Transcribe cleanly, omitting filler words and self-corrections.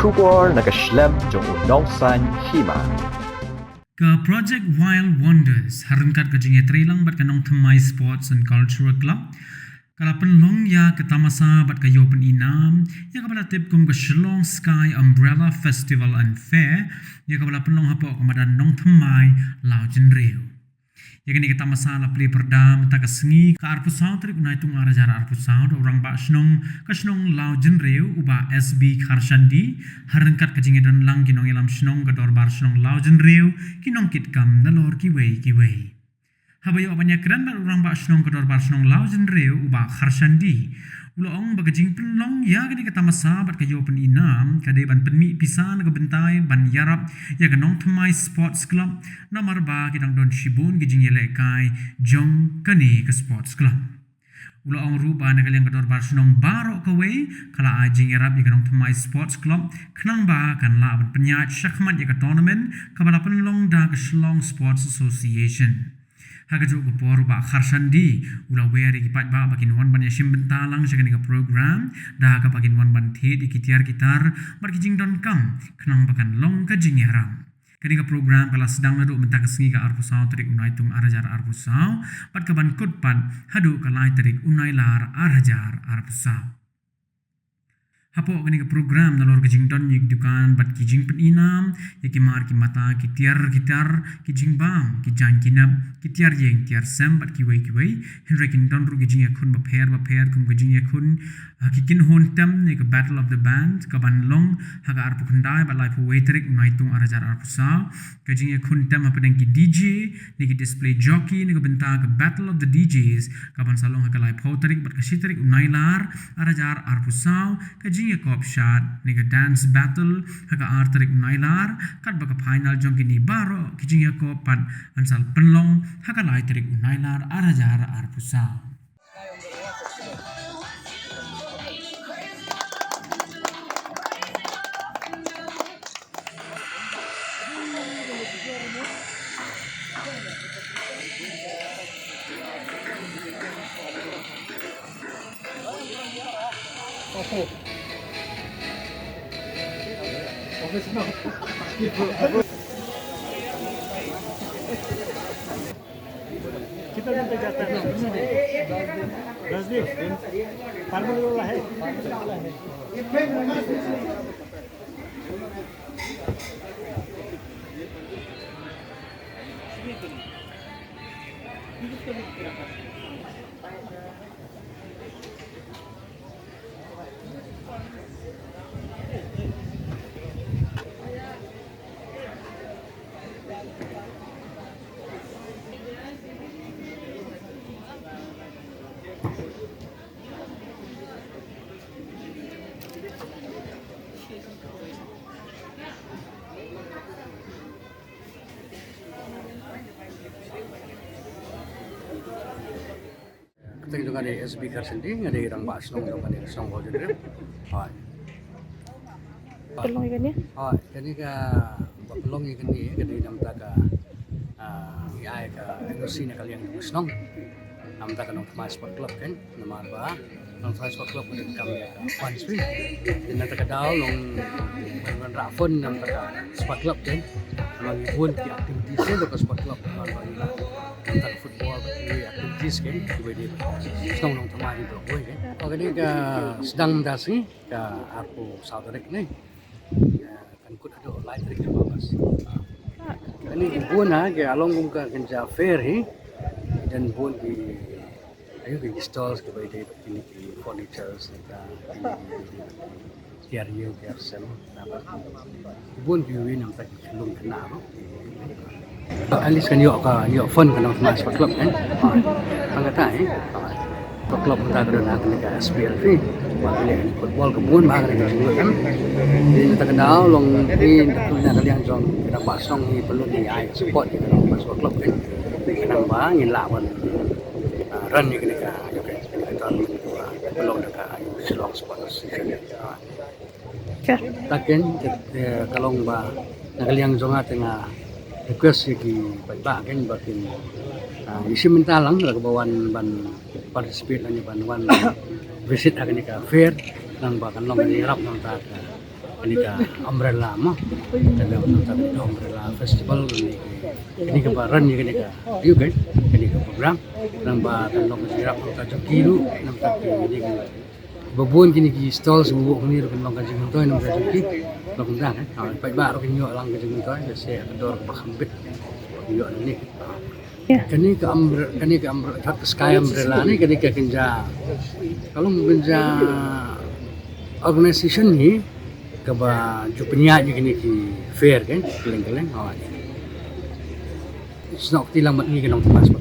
Shubor nakaslem jong unong san hima. Ka Project Wild Wonders harungkat ka jinge trailang bat kanong Thamai Sports and Cultural Club. Kala penlong ya ke tamasa bat kayo peninam ya kabala tip kum ke Shillong Sky Umbrella Festival and Fair ya kabala penlong hapo kamadan nong Thamai Lau Jenreu. Ya kini kita masalah peli perdam tak kesengi ke arpusau trik unai tung arajar arpusau orang bak senong ke senong Lau Jenreu uba SB Karshandi harengkat ke jinge don lang kinong ilam senong ke dorbar senong Lau Jenreu kinong kitkam nalor kiwei. Habayo banyak keren bat orang bak senong ke dorbar senong Lau Jenreu uba Karshandi uloong bagajing penlong ya kini kita masa bat kayo peninam kade ban penmi pisan ke bentai ban yarap ya kenong Thamai Sports Club namar ba kidang don shibun gijing yelek kai jong kani ke Sports Club uloong ruba na kaliang kedor bar sunong barok kawai kala ajing yarap ya kenong Thamai Sports Club kenang ba kan la ban penyat syakmat ya ke tournament kabala penlong da ke Shillong Sports Association hagajuk ke por ba Karshandi ula weri kipat ba bakin wan ban yashim bentalang syakani ke program dah ka bakin wan ban the di kitiar gitar markijing don kam kenang bakan long ka jing yaram kani ke program kala sedang laduk mentak kesengi ka arpusau terik unai tung arajar arpusau pat ka ban kut pat hadu kalai terik unai lar arajar arpusau hapo kani ke program dalor kijing don yik dukan bat kijing peninam ya kimar kimata kitiar gitar kijing bam kijang kinap kitiar yeng tiar sem bat kiwei henry kin don ru kijing yakun baper kum kijing yakun kikin hontam ne ke battle of the band ka ban long haga arpu khandai bat lai pu waiterik unai tung arajar arpusa kijing yakun tam apa deng ki DJ ne ki display jockey ne ke benta ke battle of the DJs ka ban salong haga lai pauterik bat kasiterik unai lar arajar arpusa kijing ya cop shot nega dance battle haga arterik nailar kat baka final jong kini baro kijing ya cop pan ansal penlong haga lai terik nailar arajar arpusa kita minta jatah Razli parmul lah hai kita dengan SB Karshandi ada irang bak senong dengan senong Lau Jenreu hai pelong ikan ya hai kani ka pelong ikan ni kani nam ta ka ai ka energi na kalian senong nam ta ka nong Thamai Sport Club kan namar ba nong Thamai Sport Club ada kami ka fun swing dan ta ka daw nong rafon nam ta ka Sport Club kan mang ibun ki activities ka Sport Club namar ba tentang football activities kan di senong nong Thamai itu kan kani ka sedang mendasi ka arpu saudarek ni kan kut ada lai terik ke babas ini ibun ha ke along kum ka kenja fair hi dan bun di ayo di stalls ke bai dei ini di furnitures ka tiar ye tiar sem bun di win nam tak lung kena alis kan yo fun kan Thamai Sport Club kan angata klub kita kerana kita SPL fee wakilnya football kebun bahkan kita juga kan jadi kita kenal long ini tentunya kalian jong kita pasang ini perlu di support kita masuk klub kan kenang bang ingin lawan run ni kita kita perlu dekat Shillong Sports Association takin kalau mbak kalian jong tengah request di baik kan bakin isi mentalang lah kebawan ban participate lan ban wan visit akan ka fair nang bakan long ni rap nang ta ini ka umbrella mah kada nonton umbrella festival ini ka baran ni ka yuk kan ini ka program namba tanong sirap ka kilo nam tak ini ka babon kini ki stall subuh ni ro kan ka jing toy nam ka jing lo kan kan pai ba ro kan yo lang ka jing toy se ka dor ba khambit yo ni kani ka umbrella sky umbrella ni kani ka kinja kalau kinja organisation ni kaba jupnya je kini ki fair kan keleng-keleng awak. Snok tilang mat ni kan orang mas